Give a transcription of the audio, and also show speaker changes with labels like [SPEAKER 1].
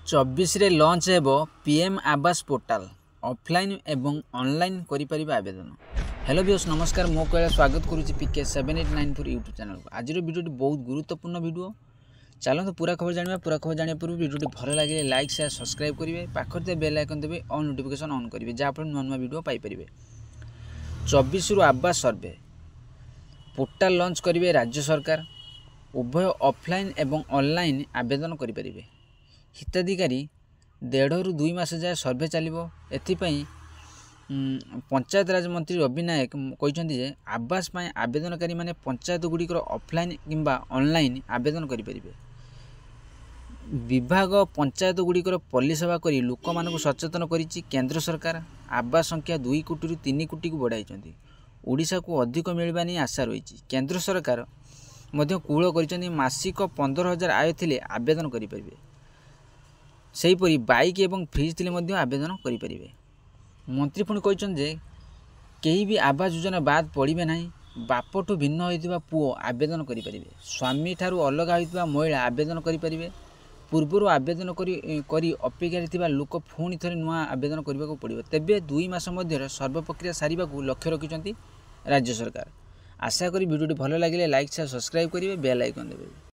[SPEAKER 1] 24 रे लॉन्च हेबो पीएम आवास पोर्टाल ऑफलाइन एवं ऑनलाइन करि परिबा आवेदन। हेलो व्यूअर्स नमस्कार, मो कहले स्वागत करूची पीके 7894 यूट्यूब चैनल को। आज वीडियो बहुत गुरुत्वपूर्ण वीडियो। चलो पूरा खबर जानिबा। पूरा खबर जानिया पूर्व वीडियो भल लगे लाइक शेयर सब्सक्राइब करेंगे, पाखर बेल आइकन देवे ऑन नोटिफिकेशन ऑन करेंगे, जहाँफल नुआ नुआ वीडियो पाइपर। 24 रु आवास सर्वे पोर्टाल लॉन्च करेंगे राज्य सरकार। उभय ऑफलाइन एवं ऑनलाइन आवेदन करेंगे। हिताधिकारी 1.5 ରୁ 2 मास जाए सर्वे चलो। एथिपाई पंचायत राज मंत्री रवि नायक कहते आवास पाई आवेदनकारी माने पंचायत गुड़िकर ऑफलाइन किंबा ऑनलाइन आवेदन करेंगे। विभाग पंचायत गुड़िकर पल्ली सभा कर लोक मानक सचेतन करिछि केंद्र सरकार। आवास संख्या 2 कोटी रु 3 कोटी को बढ़ाई। ओडिशा को अधिक मिलवा नहीं आशा रही। केंद्र सरकार मध्य कूल कर मासिक 15,000 आय थिले आवेदन करेंगे। सेहीपरि बाइक एवं फ्रिज थिले मध्य आवेदन करेंगे। मंत्री पुणी कहते कहीं भी आवास योजना बाद पड़े ना। बापठू भिन्न होता पुओ आवेदन करेंगे। स्वामी ठारू अलग होता महिला आवेदन करेंगे। पूर्वर आवेदन करी अपेक्षा लोक पुणी थे नुआ आवेदन करने को पड़ो। तेबे 2 मास मध्य सर्व प्रक्रिया सारे लक्ष्य रखिंट राज्य सरकार। आशा करी वीडियो भल लगे लाइक शेयर सब्सक्राइब करेंगे, बेल आइकन देवे।